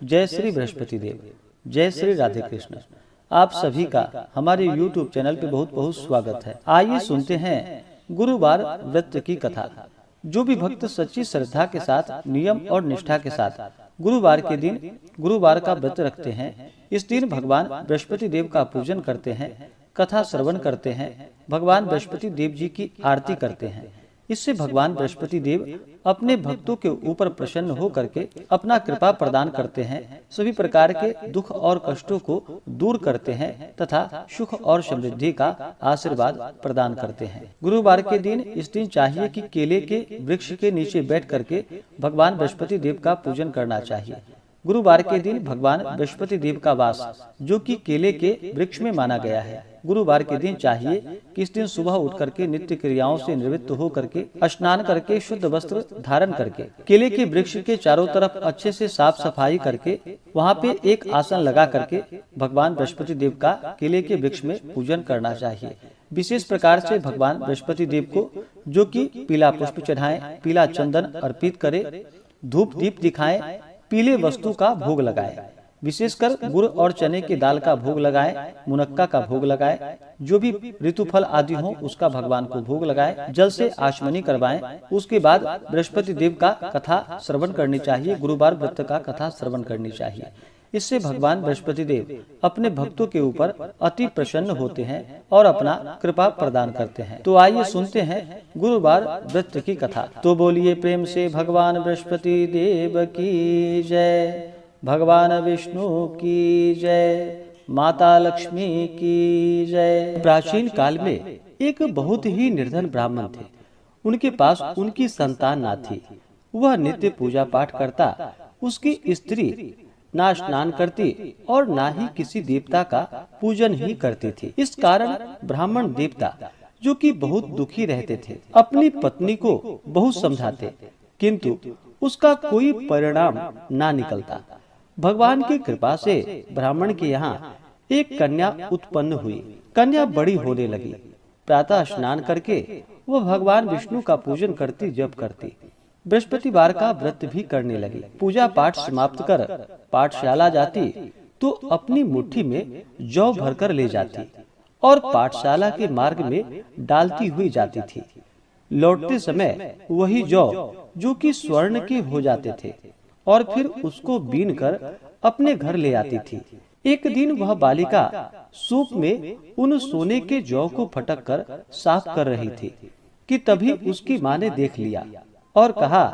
जय श्री बृहस्पति देव, जय श्री राधे कृष्ण। आप सभी का हमारे YouTube चैनल पे बहुत बहुत स्वागत है। आइए सुनते हैं गुरुवार व्रत की कथा। जो भी भक्त सच्ची श्रद्धा के साथ, नियम और निष्ठा के साथ गुरुवार के दिन गुरुवार का व्रत रखते हैं, इस दिन भगवान बृहस्पति देव का पूजन करते हैं, कथा श्रवण करते हैं, भगवान बृहस्पति देव जी की आरती करते हैं। इससे भगवान बृहस्पति देव अपने भक्तों के ऊपर प्रसन्न हो करके अपना कृपा प्रदान करते हैं, सभी प्रकार के दुख और कष्टों को दूर करते हैं तथा सुख और समृद्धि का आशीर्वाद प्रदान करते हैं। गुरुवार के दिन इस दिन चाहिए कि केले के वृक्ष के नीचे बैठ करके भगवान बृहस्पति देव का पूजन करना चाहिए। गुरुवार के दिन भगवान बृहस्पति देव का वास जो कि केले के वृक्ष में माना गया है। गुरुवार के दिन चाहिए कि इस दिन सुबह उठ करके नित्य क्रियाओं से निवृत्त हो करके स्नान करके शुद्ध वस्त्र धारण करके केले के वृक्ष के चारों तरफ अच्छे से साफ सफाई करके वहाँ पे एक आसन लगा करके भगवान बृहस्पति देव का केले के वृक्ष में पूजन करना चाहिए। विशेष प्रकार से भगवान बृहस्पति देव को जो कि पीला पुष्प चढ़ाएं, पीला चंदन अर्पित करे, धूप दीप दिखाएं, पीले वस्तु का भोग लगाए, विशेषकर गुड़ और चने की दाल का भोग लगाए, मुनक्का का भोग लगाए, जो भी ऋतुफल आदि हो उसका भगवान को भोग लगाए, जल से आचमनी करवाएं। उसके बाद बृहस्पति देव का कथा श्रवण करनी चाहिए, गुरुवार व्रत का कथा श्रवण करनी चाहिए। इससे भगवान बृहस्पति देव अपने भक्तों के ऊपर अति प्रसन्न होते हैं और अपना कृपा प्रदान करते हैं। तो आइए सुनते हैं गुरुवार व्रत की कथा। तो बोलिए प्रेम से भगवान बृहस्पति देव की जय, भगवान विष्णु की जय, माता लक्ष्मी की जय। प्राचीन काल में एक बहुत ही निर्धन ब्राह्मण थे। उनके पास उनकी संतान ना थी। वह नित्य पूजा पाठ करता। उसकी स्त्री ना स्नान करती और ना ही किसी देवता का पूजन ही करती थी। इस कारण ब्राह्मण देवता जो कि बहुत दुखी रहते थे, अपनी पत्नी को बहुत समझाते, किंतु उसका कोई परिणाम ना निकलता। भगवान की कृपा से ब्राह्मण के यहाँ एक कन्या उत्पन्न हुई। कन्या बड़ी होने लगी। प्रातः स्नान करके वह भगवान विष्णु का पूजन करती, जप करती, बृहस्पतिवार का व्रत भी करने लगी। पूजा पाठ समाप्त कर पाठशाला जाती तो अपनी मुट्ठी में जौ भरकर ले जाती और पाठशाला के मार्ग में डालती हुई जाती थी। लौटते समय वही जौ जो कि स्वर्ण के हो जाते थे और फिर उसको बीन कर अपने घर ले आती थी। एक दिन वह बालिका सूप में उन सोने के जौ को फटक कर साफ कर रही थी कि तभी उसकी माँ ने देख लिया और कहा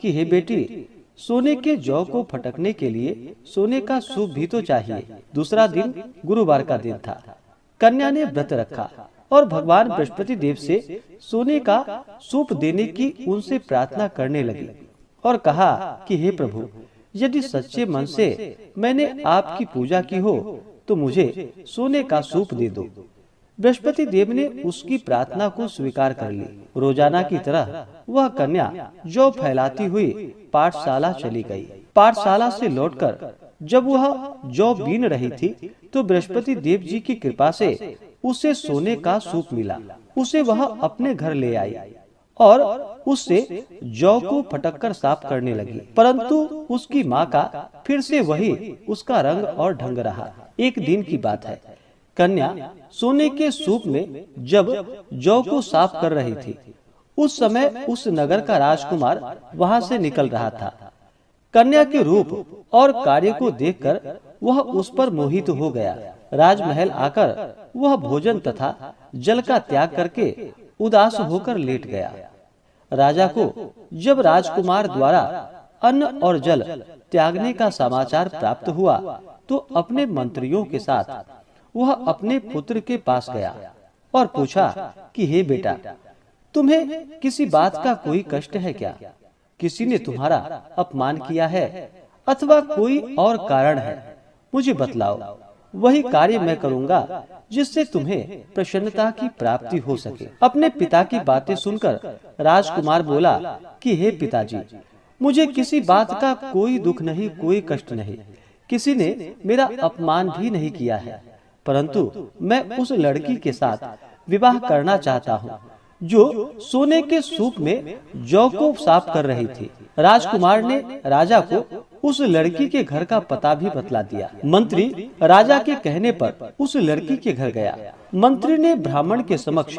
कि हे बेटी, सोने के जौ को फटकने के लिए सोने का सूप भी तो चाहिए। दूसरा दिन गुरुवार का दिन था। कन्या ने व्रत रखा और भगवान बृहस्पति देव से सोने का सूप देने की उनसे प्रार्थना करने लगी और कहा कि हे प्रभु, यदि सच्चे मन से मैंने आपकी पूजा की हो तो मुझे सोने का सूप दे दो। बृहस्पति देव ने उसकी प्रार्थना को स्वीकार कर ली। रोजाना की तरह वह कन्या जौ फैलाती हुई पाठशाला चली गई। पाठशाला से लौटकर जब वह जौ बीन रही थी तो बृहस्पति देव जी की कृपा से उसे सोने का सूप मिला। उसे वह अपने घर ले आई और उससे जौ को फटककर साफ करने लगी, परंतु उसकी माँ का फिर से वही उसका रंग और ढंग रहा। एक दिन की बात है, कन्या सोने के सूप में जब जौ को साफ कर रही थी, उस समय उस नगर का राजकुमार वहां से निकल रहा था। कन्या के रूप और कार्य को देखकर वह उस पर मोहित हो गया। राजमहल आकर वह भोजन तथा जल का त्याग करके उदास होकर लेट गया। राजा को जब राजकुमार द्वारा अन्न और जल त्यागने का समाचार प्राप्त हुआ तो अपने मंत्रियों के साथ वह अपने पुत्र के पास गया और पूछा कि हे बेटा, तुम्हें किसी बात का कोई कष्ट है क्या? किसी ने तुम्हारा अपमान किया है अथवा कोई और कारण है? मुझे बतलाओ, वही कार्य मैं करूंगा जिससे तुम्हें प्रसन्नता की प्राप्ति हो सके। अपने पिता की बातें सुनकर राजकुमार बोला कि हे पिताजी, मुझे किसी बात का कोई दुख नहीं, कोई कष्ट नहीं। किसी ने मेरा अपमान भी नहीं किया है, परंतु मैं उस लड़की के साथ विवाह करना चाहता हूँ जो सोने के सूप में जौ को साफ कर रही थी। राजकुमार ने राजा को उस लड़की के घर का पता भी बतला दिया। मंत्री राजा के कहने पर उस लड़की के घर गया। मंत्री ने ब्राह्मण के समक्ष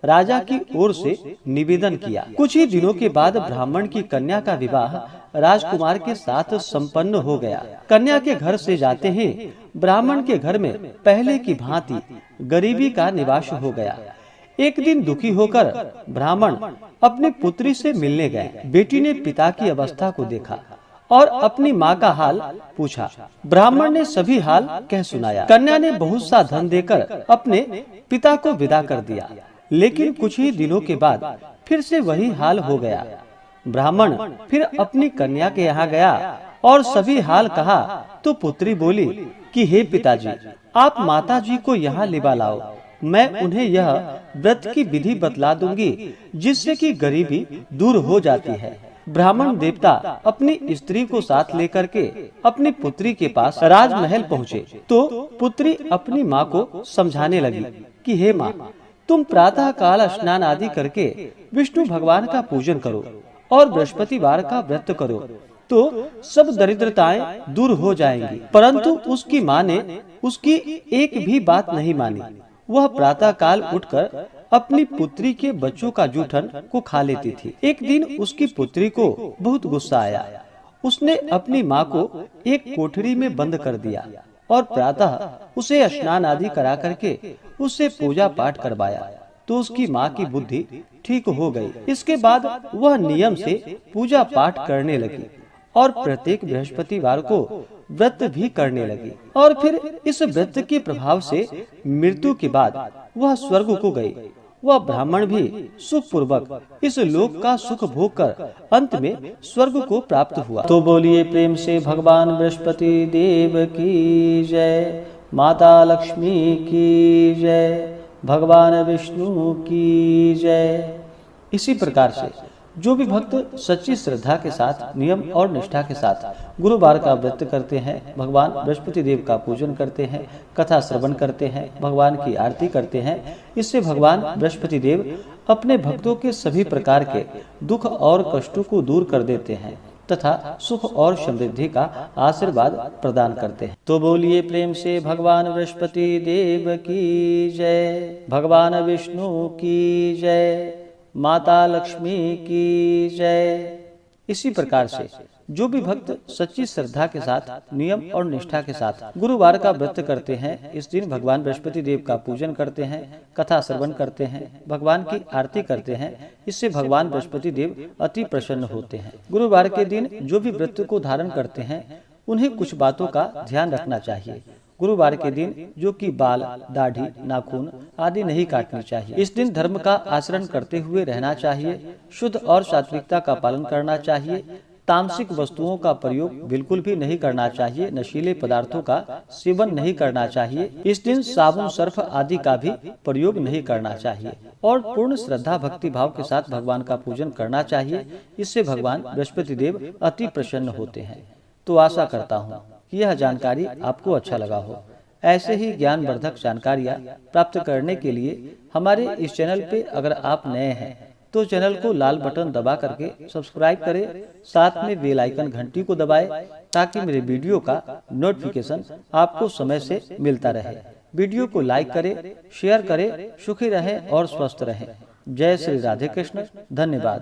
राजा की ओर से निवेदन किया। कुछ ही दिनों के बाद ब्राह्मण की कन्या का विवाह राजकुमार के साथ संपन्न हो गया। कन्या के घर से जाते ही ब्राह्मण के घर में पहले की भांति गरीबी का निवास हो गया। एक दिन दुखी होकर ब्राह्मण अपनी पुत्री से मिलने गए। बेटी ने पिता की अवस्था को देखा और अपनी माँ का हाल पूछा। ब्राह्मण ने सभी हाल कह सुनाया। कन्या ने बहुत सा धन देकर अपने पिता को विदा कर दिया, लेकिन कुछ ही दिनों के बाद फिर से वही हाल हो गया। ब्राह्मण फिर अपनी कन्या के यहाँ गया और सभी हाल कहा तो पुत्री बोली कि हे पिताजी, आप माताजी को यहाँ लिवा लाओ। मैं उन्हें यह व्रत की विधि बतला दूंगी जिससे कि गरीबी दूर हो जाती है। ब्राह्मण देवता अपनी स्त्री को साथ लेकर के अपनी पुत्री के पास राजमहल पहुँचे तो पुत्री अपनी माँ को समझाने लगी कि हे माँ, तुम प्रातः काल स्नान आदि करके विष्णु भगवान का पूजन करो और बृहस्पतिवार का व्रत करो तो सब दरिद्रताएं दूर हो जाएंगी। परंतु उसकी माँ ने उसकी एक भी बात नहीं मानी। वह प्रातः काल उठकर अपनी पुत्री के बच्चों का जूठन को खा लेती थी। एक दिन उसकी पुत्री को बहुत गुस्सा आया। उसने अपनी माँ को एक कोठरी में बंद कर दिया और प्रातः उसे स्नान आदि करा करके उससे पूजा पाठ करवाया तो उसकी माँ की बुद्धि ठीक हो गई। इसके बाद वह नियम से पूजा पाठ करने लगी और प्रत्येक बृहस्पतिवार को व्रत भी करने लगी। और फिर इस व्रत के प्रभाव से मृत्यु के बाद वह स्वर्ग को गई। वह ब्राह्मण भी सुख पूर्वक इस लोक का सुख भोग कर अंत में स्वर्ग को प्राप्त हुआ। तो बोलिए प्रेम से भगवान बृहस्पति देव की जय, माता लक्ष्मी की जय, भगवान विष्णु की जय। इसी प्रकार से जो भी भक्त सच्ची श्रद्धा के साथ नियम और निष्ठा के साथ गुरुवार का व्रत करते हैं, भगवान बृहस्पति देव का पूजन करते हैं, कथा श्रवण करते हैं, भगवान की आरती करते हैं, इससे भगवान बृहस्पति देव अपने भक्तों के सभी प्रकार के दुख और कष्टों को दूर कर देते हैं तथा सुख और समृद्धि का आशीर्वाद प्रदान करते हैं। तो बोलिए प्रेम से भगवान बृहस्पति देव की जय, भगवान विष्णु की जय, माता लक्ष्मी की जय। इसी प्रकार से जो भी भक्त सच्ची श्रद्धा के साथ नियम और निष्ठा के साथ गुरुवार का व्रत करते हैं, इस दिन भगवान बृहस्पति देव का पूजन करते हैं, कथा श्रवण करते हैं, भगवान की आरती करते हैं, इससे भगवान बृहस्पति देव अति प्रसन्न होते हैं। गुरुवार के दिन जो भी व्रत को धारण करते हैं उन्हें कुछ बातों का ध्यान रखना चाहिए। गुरुवार के दिन जो कि बाल, दाढ़ी, नाखून आदि नहीं काटनी चाहिए। इस दिन धर्म का आचरण करते हुए रहना चाहिए। शुद्ध और सात्विकता का पालन करना चाहिए। तामसिक वस्तुओं का प्रयोग बिल्कुल भी नहीं करना चाहिए। नशीले पदार्थों का सेवन नहीं करना चाहिए। इस दिन साबुन, सर्फ आदि का भी प्रयोग नहीं करना चाहिए और पूर्ण श्रद्धा भक्ति भाव के साथ भगवान का पूजन करना चाहिए। इससे भगवान बृहस्पति देव अति प्रसन्न होते हैं। तो आशा करता हूँ कि यह जानकारी आपको अच्छा लगा हो। ऐसे ही ज्ञानवर्धक जानकारियाँ प्राप्त करने के लिए हमारे इस चैनल पे अगर आप नए हैं तो चैनल को लाल बटन दबा करके सब्सक्राइब करें, साथ में बेल आइकन घंटी को दबाएं ताकि मेरे वीडियो का नोटिफिकेशन आपको समय से मिलता रहे। वीडियो को लाइक करें, शेयर करें। सुखी रहें और स्वस्थ रहें। जय श्री राधे कृष्ण। धन्यवाद।